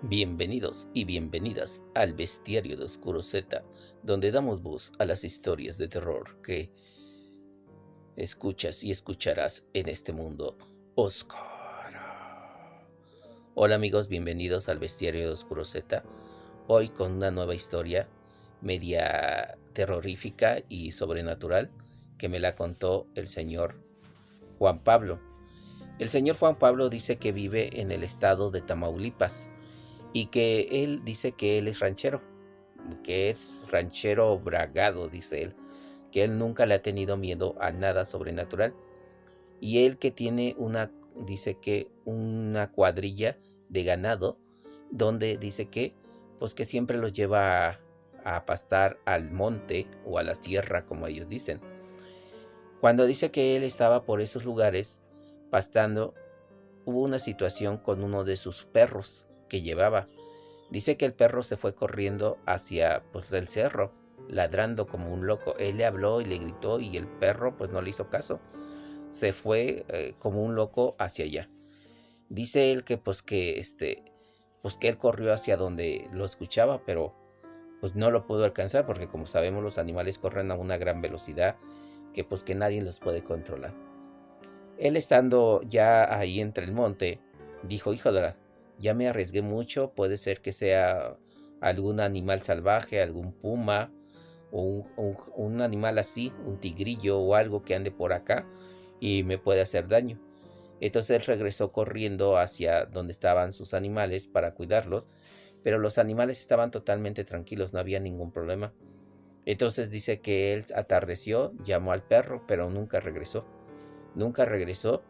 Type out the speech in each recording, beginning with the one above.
Bienvenidos y bienvenidas al Bestiario de Oscuro Z, donde damos voz a las historias de terror que escuchas y escucharás en este mundo oscuro. Hola amigos, bienvenidos al Bestiario de Oscuro Z, hoy con una nueva historia media terrorífica y sobrenatural que me la contó el señor Juan Pablo. El señor Juan Pablo dice que vive en el estado de Tamaulipas y que él dice que él es ranchero, que es ranchero bragado, dice él, que él nunca le ha tenido miedo a nada sobrenatural. Y él que tiene dice que una cuadrilla de ganado, donde dice que, pues que siempre los lleva a pastar al monte o a la sierra, como ellos dicen. Cuando dice que él estaba por esos lugares pastando, hubo una situación con uno de sus perros que llevaba. Dice que el perro se fue corriendo hacia pues el cerro, ladrando como un loco. Él le habló y le gritó y el perro pues no le hizo caso. Se fue como un loco hacia allá. Dice él que pues que él corrió hacia donde lo escuchaba, pero pues no lo pudo alcanzar porque como sabemos los animales corren a una gran velocidad que pues que nadie los puede controlar. Él estando ya ahí entre el monte, dijo, híjole, ya me arriesgué mucho, puede ser que sea algún animal salvaje, algún puma o un animal así, un tigrillo o algo que ande por acá y me puede hacer daño. Entonces él regresó corriendo hacia donde estaban sus animales para cuidarlos, pero los animales estaban totalmente tranquilos, no había ningún problema. Entonces dice que él atardeció, llamó al perro, pero nunca regresó. Nunca regresó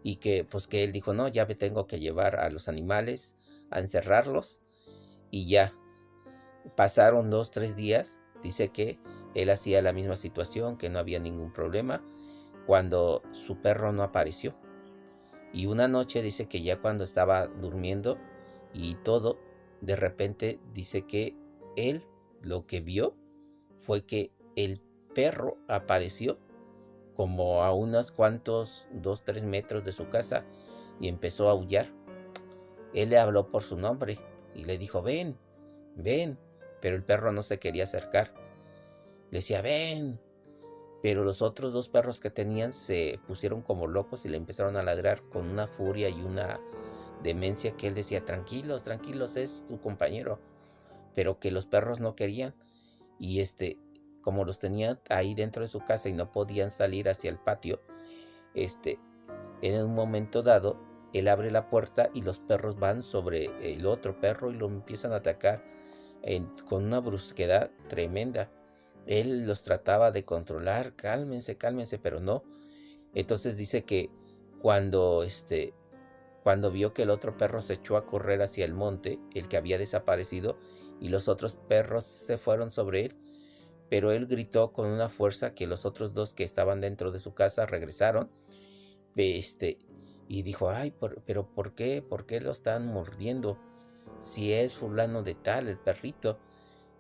y que pues que él dijo, no, ya me tengo que llevar a los animales, a encerrarlos y ya. Pasaron 2, 3 días, dice que él hacía la misma situación, que no había ningún problema, cuando su perro no apareció. Y una noche dice que ya cuando estaba durmiendo y todo, de repente dice que él lo que vio fue que el perro apareció como a unos cuantos, 2, 3 metros de su casa y empezó a aullar. Él le habló por su nombre y le dijo, ven, ven, pero el perro no se quería acercar. Le decía, ven, pero los otros dos perros que tenían se pusieron como locos y le empezaron a ladrar con una furia y una demencia que él decía, tranquilos, tranquilos, es su compañero, pero que los perros no querían. Y como los tenían ahí dentro de su casa y no podían salir hacia el patio, este, en un momento dado, él abre la puerta y los perros van sobre el otro perro y lo empiezan a atacar con una brusquedad tremenda. Él los trataba de controlar, cálmense, cálmense, pero no. Entonces dice que cuando, cuando vio que el otro perro se echó a correr hacia el monte, el que había desaparecido, y los otros perros se fueron sobre él, pero él gritó con una fuerza que los otros dos que estaban dentro de su casa regresaron, este, y dijo, ay, pero ¿por qué? ¿Por qué lo están mordiendo? Si es fulano de tal, el perrito.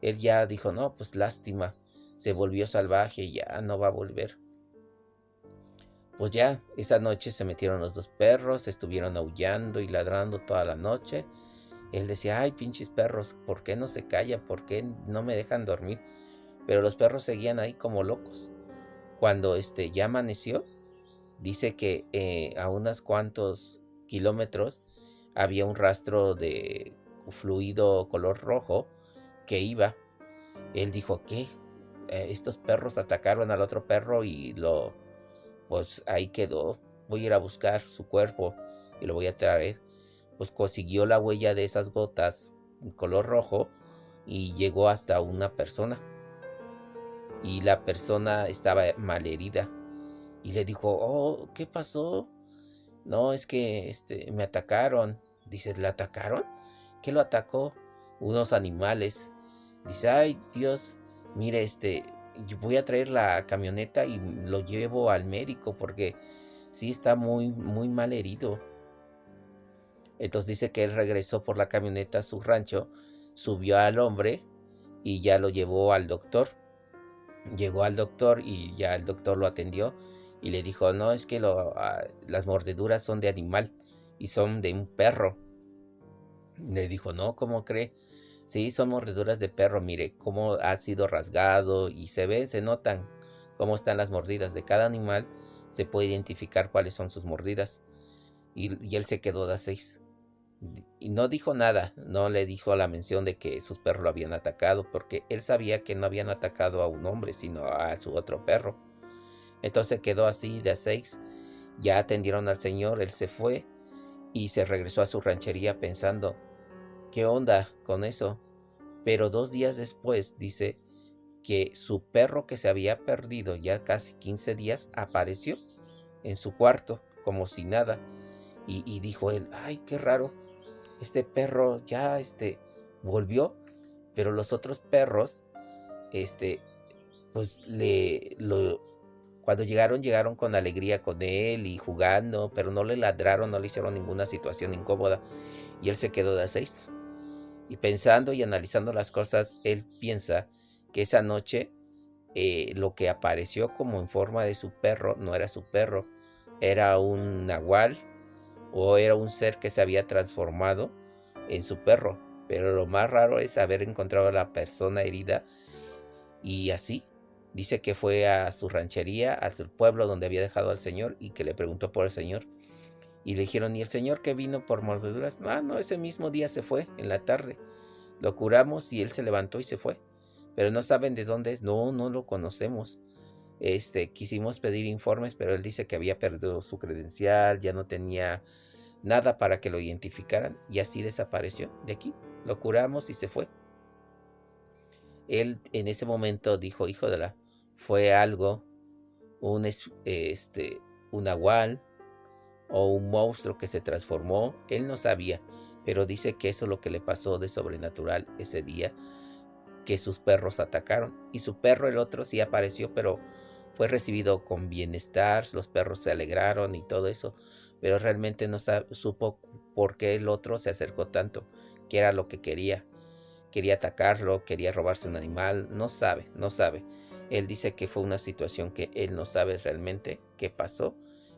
Él ya dijo, no, pues lástima, se volvió salvaje y ya no va a volver. Pues ya, esa noche se metieron los dos perros, estuvieron aullando y ladrando toda la noche. Él decía, ay, pinches perros, ¿por qué no se callan? ¿Por qué no me dejan dormir? Pero los perros seguían ahí como locos. Cuando ya amaneció, dice que a unos cuantos kilómetros había un rastro de fluido color rojo que iba. Él dijo, ¿qué? Estos perros atacaron al otro perro y pues ahí quedó. Voy a ir a buscar su cuerpo y lo voy a traer. Pues consiguió la huella de esas gotas en color rojo y llegó hasta una persona. Y la persona estaba malherida. Y le dijo, oh, ¿qué pasó? No, es que me atacaron. Dice, ¿le atacaron? ¿Qué lo atacó? Unos animales. Dice, ay, Dios, mire, yo voy a traer la camioneta y lo llevo al médico porque sí está muy, muy mal herido. Entonces dice que él regresó por la camioneta a su rancho, subió al hombre y ya lo llevó al doctor. Llegó al doctor y ya el doctor lo atendió y le dijo, no, es que las mordeduras son de animal y son de un perro. Le dijo, no, ¿cómo cree? Sí, son mordeduras de perro, mire cómo ha sido rasgado y se ven, se notan cómo están las mordidas de cada animal, se puede identificar cuáles son sus mordidas. Y él se quedó de a 6. Y no dijo nada, no le dijo la mención de que sus perros lo habían atacado, porque él sabía que no habían atacado a un hombre, sino a su otro perro. Entonces quedó así de a 6. Ya atendieron al señor, él se fue y se regresó a su ranchería pensando, ¿qué onda con eso? Pero 2 días después dice que su perro que se había perdido ya casi 15 días apareció en su cuarto como si nada. Y dijo él, ay, qué raro, este perro ya volvió, pero los otros perros, este, pues cuando llegaron con alegría con él y jugando, pero no le ladraron, no le hicieron ninguna situación incómoda. Y él se quedó de a 6. Y pensando y analizando las cosas, él piensa que esa noche lo que apareció como en forma de su perro no era su perro, era un nahual o era un ser que se había transformado en su perro. Pero lo más raro es haber encontrado a la persona herida y así. Dice que fue a su ranchería, hasta el pueblo donde había dejado al señor y que le preguntó por el señor. Y le dijeron, ¿y el señor que vino por mordeduras? Ah, no, ese mismo día se fue, en la tarde. Lo curamos y él se levantó y se fue. Pero no saben de dónde es. No, no lo conocemos. Quisimos pedir informes, pero él dice que había perdido su credencial, ya no tenía nada para que lo identificaran y así desapareció de aquí. Lo curamos y se fue. Él en ese momento dijo, hijo de la, fue algo, un nahual o un monstruo que se transformó. Él no sabía, pero dice que eso es lo que le pasó de sobrenatural ese día, que sus perros atacaron. Y su perro, el otro, sí apareció, pero fue recibido con bienestar, los perros se alegraron y todo eso, pero realmente no supo por qué el otro se acercó tanto, qué era lo que quería. Quería atacarlo, quería robarse un animal, no sabe, no sabe. Él dice que fue una situación que él no sabe realmente qué pasó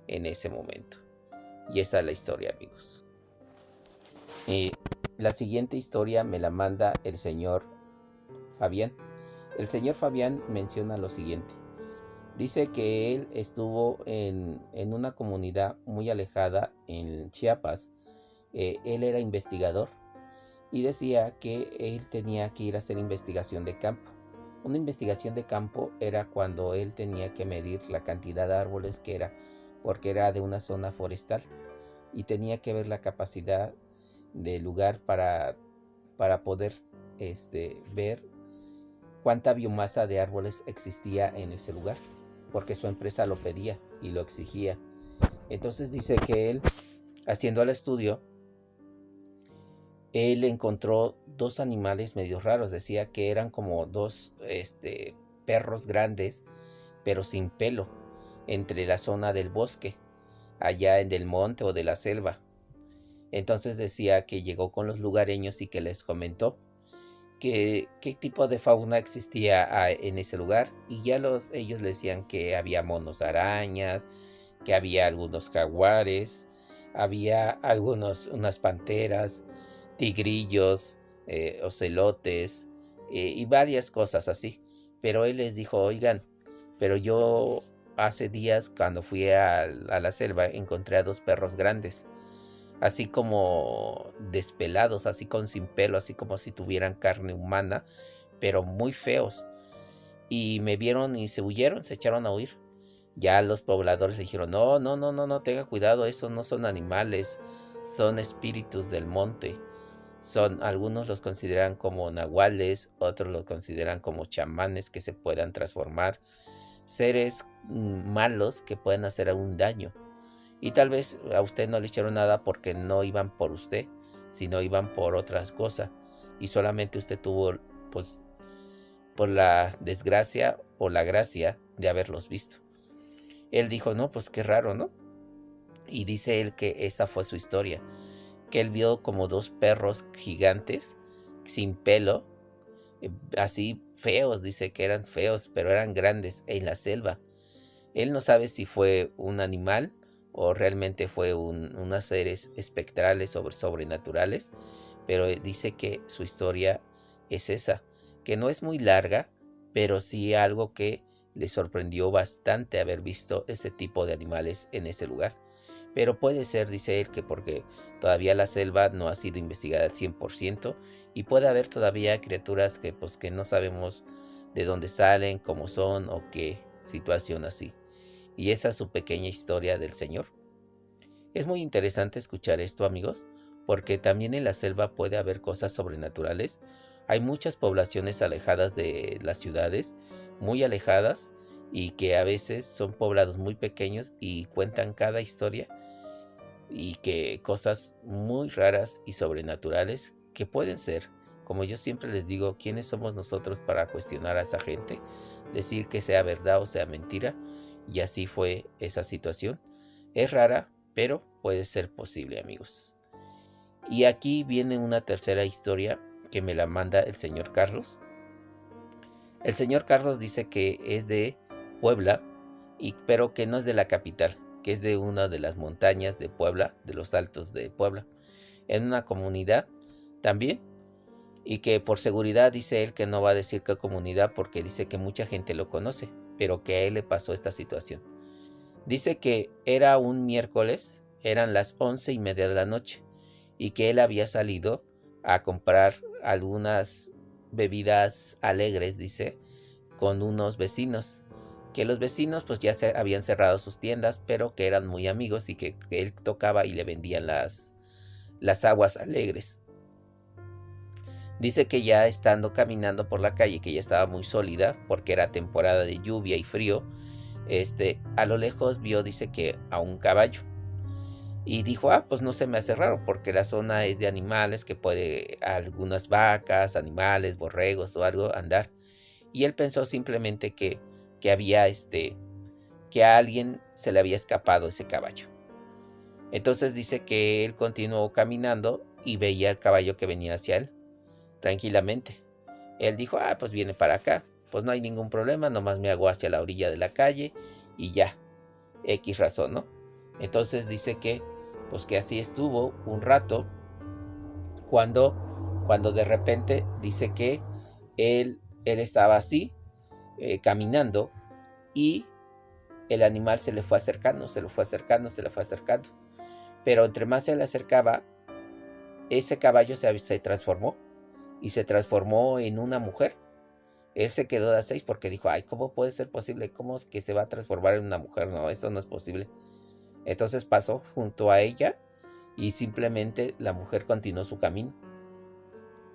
en ese momento. Y esa es la historia, amigos. Y la siguiente historia me la manda el señor Fabián. El señor Fabián menciona lo siguiente. Dice que él estuvo en una comunidad muy alejada en Chiapas. Él era investigador y decía que él tenía que ir a hacer investigación de campo. Una investigación de campo era cuando él tenía que medir la cantidad de árboles que era, porque era de una zona forestal y tenía que ver la capacidad del lugar para poder ver cuánta biomasa de árboles existía en ese lugar, porque su empresa lo pedía y lo exigía. Entonces dice que él, haciendo el estudio, él encontró dos animales medio raros. Decía que eran como dos perros grandes, pero sin pelo, entre la zona del bosque, allá en el monte o de la selva. Entonces decía que llegó con los lugareños y que les comentó qué tipo de fauna existía en ese lugar. Y ya ellos le decían que había monos arañas, que había algunos jaguares, había unas panteras, tigrillos, ocelotes y varias cosas así. Pero él les dijo, oigan, pero yo hace días cuando fui a la selva encontré a dos perros grandes, así como despelados, así con sin pelo, así como si tuvieran carne humana, pero muy feos. Y me vieron y se huyeron, se echaron a huir. Ya los pobladores le dijeron, no, no, no, no, no, tenga cuidado, esos no son animales, son espíritus del monte. Algunos los consideran como nahuales, otros los consideran como chamanes que se puedan transformar, seres malos que pueden hacer un daño. Y tal vez a usted no le hicieron nada porque no iban por usted, sino iban por otras cosas. Y solamente usted tuvo, pues, por la desgracia o la gracia de haberlos visto. Él dijo, no, pues qué raro, ¿no? Y dice él que esa fue su historia, que él vio como dos perros gigantes, sin pelo, así feos, dice que eran feos, pero eran grandes en la selva. Él no sabe si fue un animal o realmente fue unos seres espectrales sobrenaturales, pero dice que su historia es esa, que no es muy larga, pero sí algo que le sorprendió bastante haber visto ese tipo de animales en ese lugar. Pero puede ser, dice él, que porque todavía la selva no ha sido investigada al 100% y puede haber todavía criaturas que pues que no sabemos de dónde salen, cómo son o qué situación así. Y esa es su pequeña historia del señor. Es muy interesante escuchar esto, amigos, porque también en la selva puede haber cosas sobrenaturales. Hay muchas poblaciones alejadas de las ciudades, muy alejadas, y que a veces son poblados muy pequeños y cuentan cada historia y que cosas muy raras y sobrenaturales que pueden ser, como yo siempre les digo, ¿quiénes somos nosotros para cuestionar a esa gente? Decir que sea verdad o sea mentira. Y así fue esa situación. Es rara, pero puede ser posible, amigos. Y aquí viene una tercera historia que me la manda el señor Carlos. El señor Carlos dice que es de Puebla, pero que no es de la capital, que es de una de las montañas de Puebla, de los altos de Puebla, en una comunidad también, y que por seguridad dice él que no va a decir qué comunidad porque dice que mucha gente lo conoce, pero que a él le pasó esta situación. Dice que era un miércoles, eran las 11:30 de la noche, y que él había salido a comprar algunas bebidas alegres, dice, con unos vecinos, que los vecinos pues ya se habían cerrado sus tiendas, pero que eran muy amigos y que él tocaba y le vendían las aguas alegres. Dice que ya estando caminando por la calle, que ya estaba muy sólida, porque era temporada de lluvia y frío, a lo lejos vio, dice que a un caballo. Y dijo, pues no se me hace raro, porque la zona es de animales, que puede algunas vacas, animales, borregos o algo andar. Y él pensó simplemente que había que a alguien se le había escapado ese caballo. Entonces dice que él continuó caminando y veía el caballo que venía hacia él, tranquilamente. Él dijo, pues viene para acá, pues no hay ningún problema, nomás me hago hacia la orilla de la calle y ya, X razón, ¿no? Entonces dice que, pues que así estuvo un rato, cuando de repente dice que él estaba así, caminando, y el animal se le fue acercando, se le fue acercando, se le fue acercando. Pero entre más se le acercaba, ese caballo se transformó y se transformó en una mujer. Él se quedó de a 6 porque dijo, ¿cómo puede ser posible? ¿Cómo es que se va a transformar en una mujer? No, eso no es posible. Entonces pasó junto a ella y simplemente la mujer continuó su camino.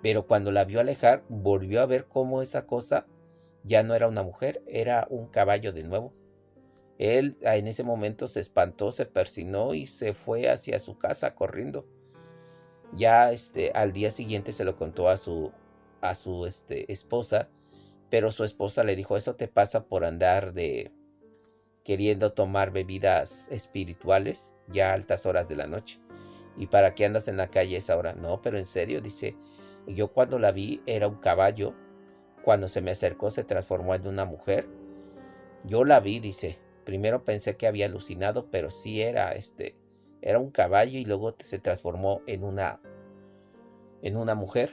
Pero cuando la vio alejar, volvió a ver cómo esa cosa ya no era una mujer, era un caballo de nuevo. Él en ese momento se espantó, se persinó y se fue hacia su casa corriendo. Ya al día siguiente se lo contó a su esposa, pero su esposa le dijo, eso te pasa por andar queriendo tomar bebidas espirituales ya a altas horas de la noche. ¿Y para qué andas en la calle a esa hora? No, pero en serio, dice, yo cuando la vi era un caballo, cuando se me acercó se transformó en una mujer. Yo la vi, dice, primero pensé que había alucinado, pero sí era un caballo y luego se transformó en una mujer.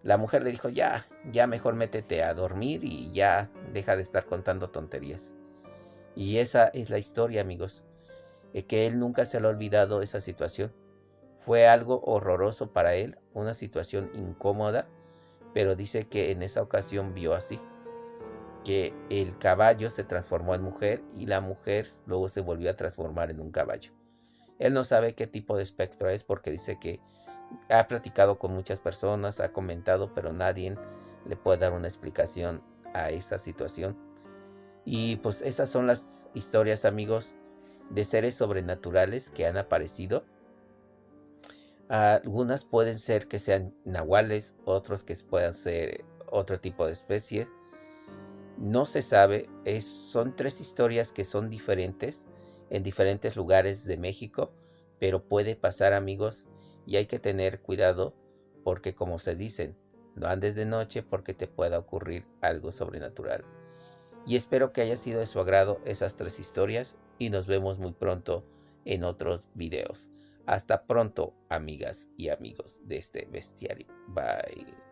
La mujer le dijo, ya mejor métete a dormir y ya deja de estar contando tonterías. Y esa es la historia, amigos, que él nunca se le ha olvidado esa situación. Fue algo horroroso para él, una situación incómoda, pero dice que en esa ocasión vio así, que el caballo se transformó en mujer y la mujer luego se volvió a transformar en un caballo. Él no sabe qué tipo de espectro es porque dice que ha platicado con muchas personas, ha comentado, pero nadie le puede dar una explicación a esa situación. Y pues esas son las historias, amigos, de seres sobrenaturales que han aparecido. Algunas pueden ser que sean nahuales, otros que puedan ser otro tipo de especie. No se sabe, son 3 historias que son diferentes en diferentes lugares de México, pero puede pasar, amigos, y hay que tener cuidado porque, como se dicen, no andes de noche porque te pueda ocurrir algo sobrenatural. Y espero que haya sido de su agrado esas 3 historias y nos vemos muy pronto en otros videos. Hasta pronto, amigas y amigos de este bestiario. Bye.